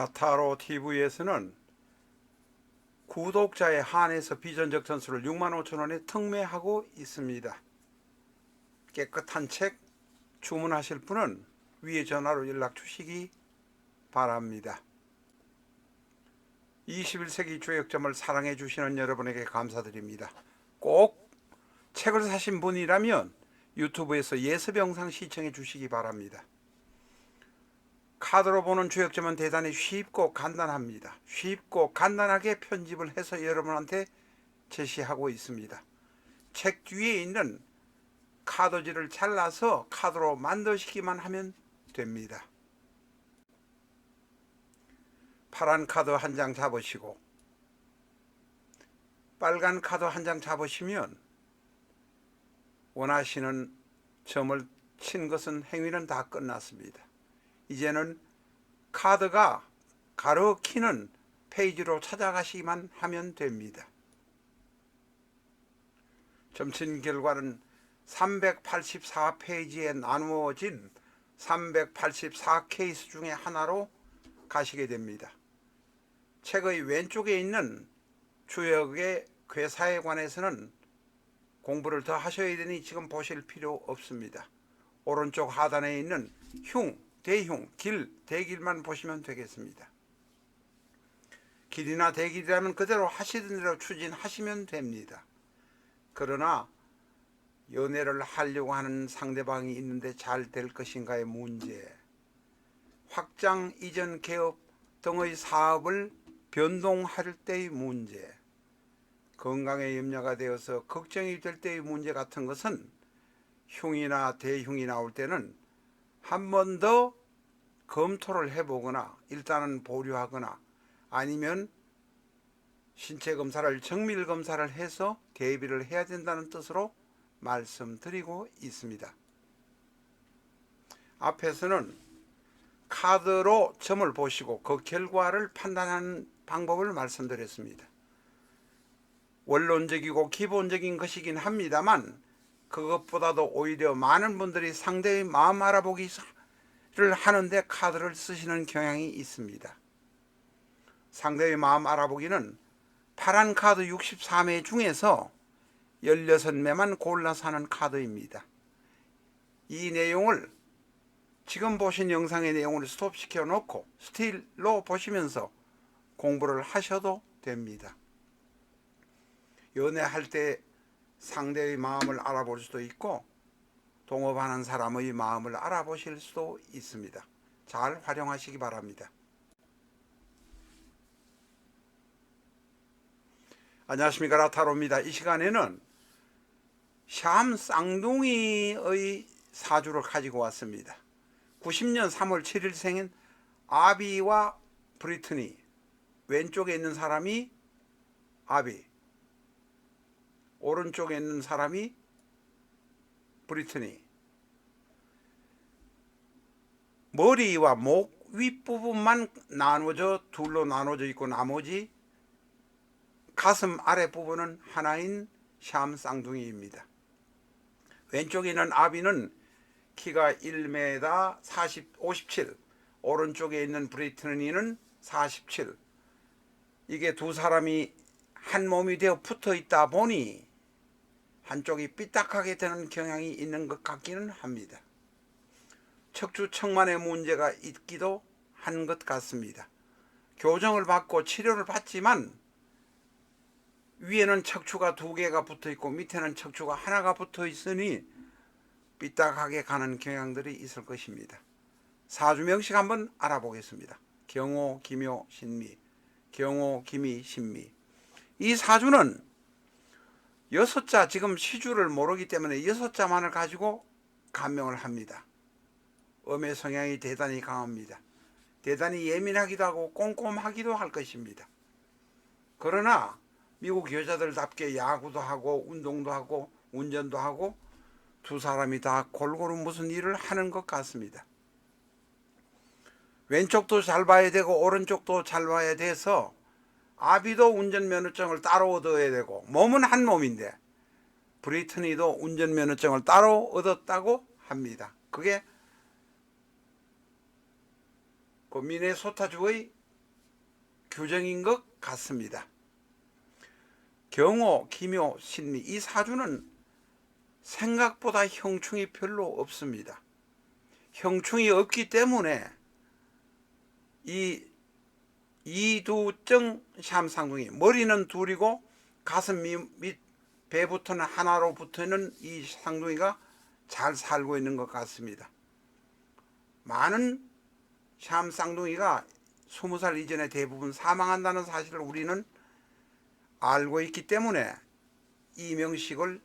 라타로 TV에서는 구독자에 한해서 비전적 전수를 65,000원에 특매하고 있습니다. 깨끗한 책 주문하실 분은 위에 전화로 연락 주시기 바랍니다. 21세기 조역점을 사랑해 주시는 여러분에게 감사드립니다. 꼭 책을 사신 분이라면 유튜브에서 예습 영상 시청해 주시기 바랍니다. 카드로 보는 조역점은 대단히 쉽고 간단합니다. 쉽고 간단하게 편집을 해서 여러분한테 제시하고 있습니다. 책 뒤에 있는 카드지를 잘라서 카드로 만드시기만 하면 됩니다. 파란 카드 한 장 잡으시고 빨간 카드 한 장 잡으시면 원하시는 점을 친 것은 행위는 다 끝났습니다. 이제는 카드가 가로키는 페이지로 찾아가시기만 하면 됩니다. 점친 결과는 384페이지에 나누어진 384케이스 중에 하나로 가시게 됩니다. 책의 왼쪽에 있는 주역의 괴사에 관해서는 공부를 더 하셔야 되니 지금 보실 필요 없습니다. 오른쪽 하단에 있는 흉, 대흉, 길, 대길만 보시면 되겠습니다. 길이나 대길이라면 그대로 하시던 대로 추진하시면 됩니다. 그러나 연애를 하려고 하는 상대방이 있는데 잘 될 것인가의 문제, 확장, 이전, 개업 등의 사업을 변동할 때의 문제, 건강에 염려가 되어서 걱정이 될 때의 문제 같은 것은 흉이나 대흉이 나올 때는 한 번 더 검토를 해보거나 일단은 보류하거나 아니면 신체 검사를 정밀 검사를 해서 대비를 해야 된다는 뜻으로 말씀드리고 있습니다. 앞에서는 카드로 점을 보시고 그 결과를 판단하는 방법을 말씀드렸습니다. 원론적이고 기본적인 것이긴 합니다만 그것보다도 오히려 많은 분들이 상대의 마음 알아보기를 하는데 카드를 쓰시는 경향이 있습니다. 상대의 마음 알아보기는 파란 카드 63매 중에서 16매만 골라서 하는 카드입니다. 이 내용을 지금 보신 영상의 내용을 스톱시켜 놓고 스틸로 보시면서 공부를 하셔도 됩니다. 연애할 때 상대의 마음을 알아볼 수도 있고 동업하는 사람의 마음을 알아보실 수도 있습니다. 잘 활용하시기 바랍니다. 안녕하십니까, 라타로입니다. 이 시간에는 샴 쌍둥이의 사주를 가지고 왔습니다. 90년 3월 7일 생인 아비와 브리트니, 왼쪽에 있는 사람이 아비, 오른쪽에 있는 사람이 브리트니. 머리와 목 윗부분만 둘로 나눠져 있고 나머지 가슴 아랫부분은 하나인 샴 쌍둥이입니다. 왼쪽에 있는 아비는 키가 1m 57, 오른쪽에 있는 브리트니는 47. 이게 두 사람이 한 몸이 되어 붙어 있다 보니 한쪽이 삐딱하게 되는 경향이 있는 것 같기는 합니다. 척추측만의 문제가 있기도 한 것 같습니다. 교정을 받고 치료를 받지만 위에는 척추가 2개가 붙어 있고 밑에는 척추가 하나가 붙어 있으니 삐딱하게 가는 경향들이 있을 것입니다. 사주명식 한번 알아보겠습니다. 경호, 기묘, 신미. 경호, 기미, 신미. 이 사주는 6자, 지금 시주를 모르기 때문에 6자만을 가지고 간명을 합니다. 음의 성향이 대단히 강합니다. 대단히 예민하기도 하고 꼼꼼하기도 할 것입니다. 그러나 미국 여자들답게 야구도 하고 운동도 하고 운전도 하고 두 사람이 다 골고루 무슨 일을 하는 것 같습니다. 왼쪽도 잘 봐야 되고 오른쪽도 잘 봐야 돼서 아비도 운전면허증을 따로 얻어야 되고 몸은 한 몸인데 브리트니도 운전면허증을 따로 얻었다고 합니다. 그게 그 미네소타주의 규정인 것 같습니다. 경호, 기묘, 신미 이 사주는 생각보다 형충이 별로 없습니다. 형충이 없기 때문에 이 이두정 샴쌍둥이 머리는 둘이고 가슴 밑 배부터는 하나로 붙어있는 이 쌍둥이가 잘 살고 있는 것 같습니다. 많은 샴쌍둥이가 20살 이전에 대부분 사망한다는 사실을 우리는 알고 있기 때문에 이 명식을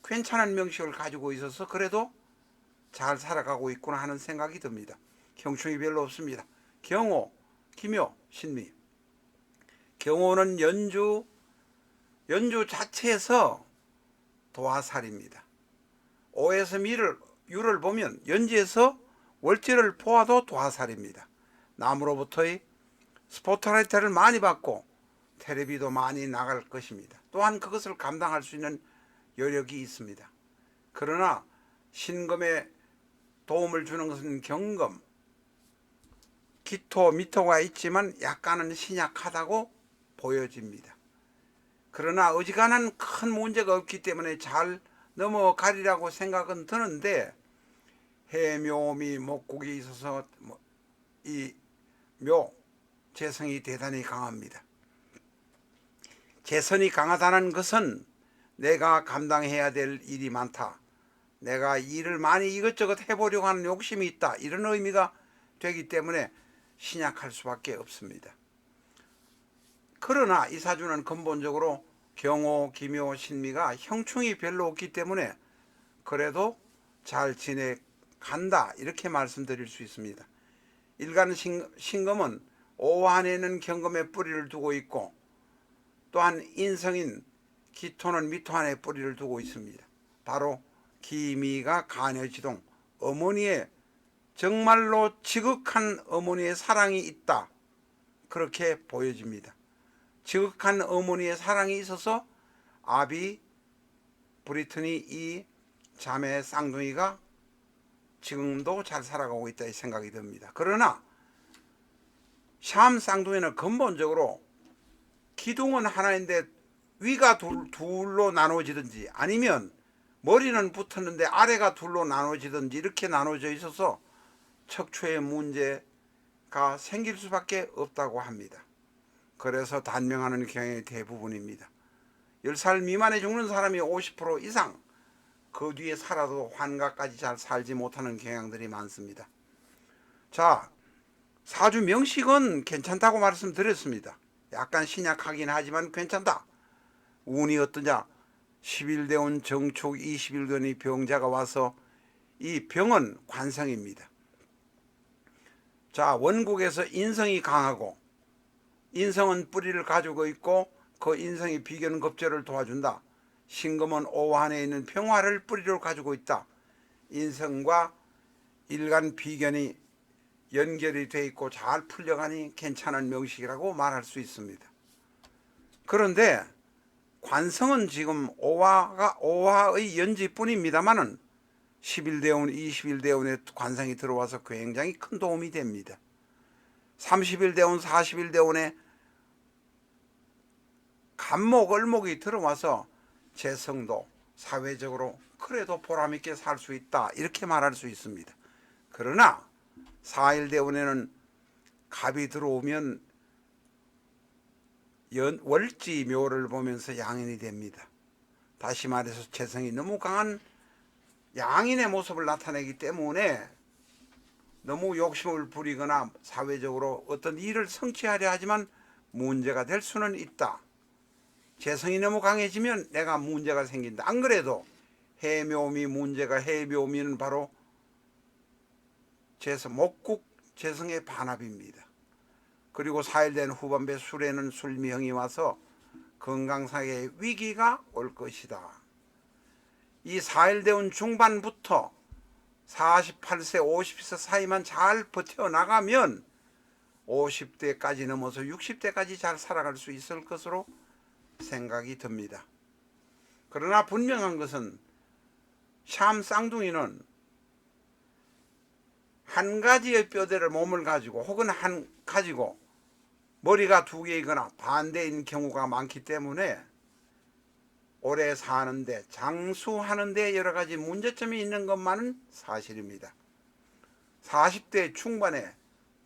괜찮은 명식을 가지고 있어서 그래도 잘 살아가고 있구나 하는 생각이 듭니다. 형충이 별로 없습니다. 경호, 기묘, 신미. 경호는 연주 자체에서 도화살입니다. 오에서 유를 보면 연지에서 월지를 보아도 도화살입니다. 남으로부터의 스포트라이트를 많이 받고 텔레비도 많이 나갈 것입니다. 또한 그것을 감당할 수 있는 여력이 있습니다. 그러나 신금에 도움을 주는 것은 경금, 기토, 미토가 있지만 약간은 신약하다고 보여집니다. 그러나 어지간한 큰 문제가 없기 때문에 잘 넘어가리라고 생각은 드는데 해묘미 목국이 있어서 이 묘, 재성이 대단히 강합니다. 재성이 강하다는 것은 내가 감당해야 될 일이 많다. 내가 일을 많이 이것저것 해보려고 하는 욕심이 있다. 이런 의미가 되기 때문에 신약할 수밖에 없습니다. 그러나 이 사주는 근본적으로 경호, 기묘, 신미가 형충이 별로 없기 때문에 그래도 잘 지내간다 이렇게 말씀드릴 수 있습니다. 일간 신금은 오한에는 경금에 뿌리를 두고 있고 또한 인성인 기토는 미토안에 뿌리를 두고 있습니다. 바로 기미가 가녀지동 어머니의 정말로 지극한 어머니의 사랑이 있다 그렇게 보여집니다. 지극한 어머니의 사랑이 있어서 아비 브리트니 이 자매 쌍둥이가 지금도 잘 살아가고 있다 이 생각이 듭니다. 그러나 샴 쌍둥이는 근본적으로 기둥은 하나인데 위가 둘로 나눠지든지 아니면 머리는 붙었는데 아래가 둘로 나눠지든지 이렇게 나눠져 있어서 척추의 문제가 생길 수밖에 없다고 합니다. 그래서 단명하는 경향이 대부분입니다. 10살 미만에 죽는 사람이 50% 이상, 그 뒤에 살아도 환갑까지 잘 살지 못하는 경향들이 많습니다. 자, 사주 명식은 괜찮다고 말씀드렸습니다. 약간 신약하긴 하지만 괜찮다. 운이 어떠냐? 11대운 정축 21근의 병자가 와서 이 병은 관성입니다. 자, 원국에서 인성이 강하고 인성은 뿌리를 가지고 있고 그 인성이 비견급제를 도와준다. 신금은 오한에 있는 평화를 뿌리로 가지고 있다. 인성과 일간 비견이 연결이 돼 있고 잘 풀려가니 괜찮은 명식이라고 말할 수 있습니다. 그런데 관성은 지금 오화의 연지뿐입니다만은 11대운, 21대운에 관성이 들어와서 굉장히 큰 도움이 됩니다. 31대운, 41대운에 간목, 을목이 들어와서 재성도 사회적으로 그래도 보람있게 살 수 있다 이렇게 말할 수 있습니다. 그러나 4일대운에는 갑이 들어오면 월지 묘를 보면서 양인이 됩니다. 다시 말해서 재성이 너무 강한 양인의 모습을 나타내기 때문에 너무 욕심을 부리거나 사회적으로 어떤 일을 성취하려 하지만 문제가 될 수는 있다. 재성이 너무 강해지면 내가 문제가 생긴다. 안 그래도 해묘미 문제가 해묘미는 바로 목국 재성의 반합입니다. 그리고 4일 된 후반배 술에는 술미형이 와서 건강상의 위기가 올 것이다. 이 4일 대운 중반부터 48세 50세 사이만 잘 버텨나가면 50대까지 넘어서 60대까지 잘 살아갈 수 있을 것으로 생각이 듭니다. 그러나 분명한 것은 샴 쌍둥이는 한 가지의 뼈대를 몸을 가지고 혹은 가지고 머리가 두 개이거나 반대인 경우가 많기 때문에 오래 사는데 장수하는데 여러 가지 문제점이 있는 것만은 사실입니다. 40대 중반에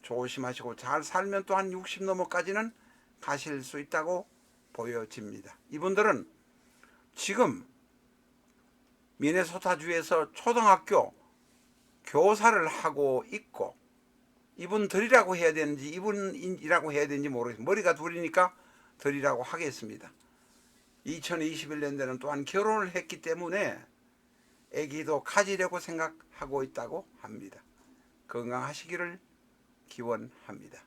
조심하시고 잘 살면 또 한 60 넘어까지는 가실 수 있다고 보여집니다. 이분들은 지금 미네소타주에서 초등학교 교사를 하고 있고, 이분들이라고 해야 되는지 이분이라고 해야 되는지 모르겠어요. 머리가 둘이니까 들이라고 하겠습니다. 2021년도에는 또한 결혼을 했기 때문에 아기도 가지려고 생각하고 있다고 합니다. 건강하시기를 기원합니다.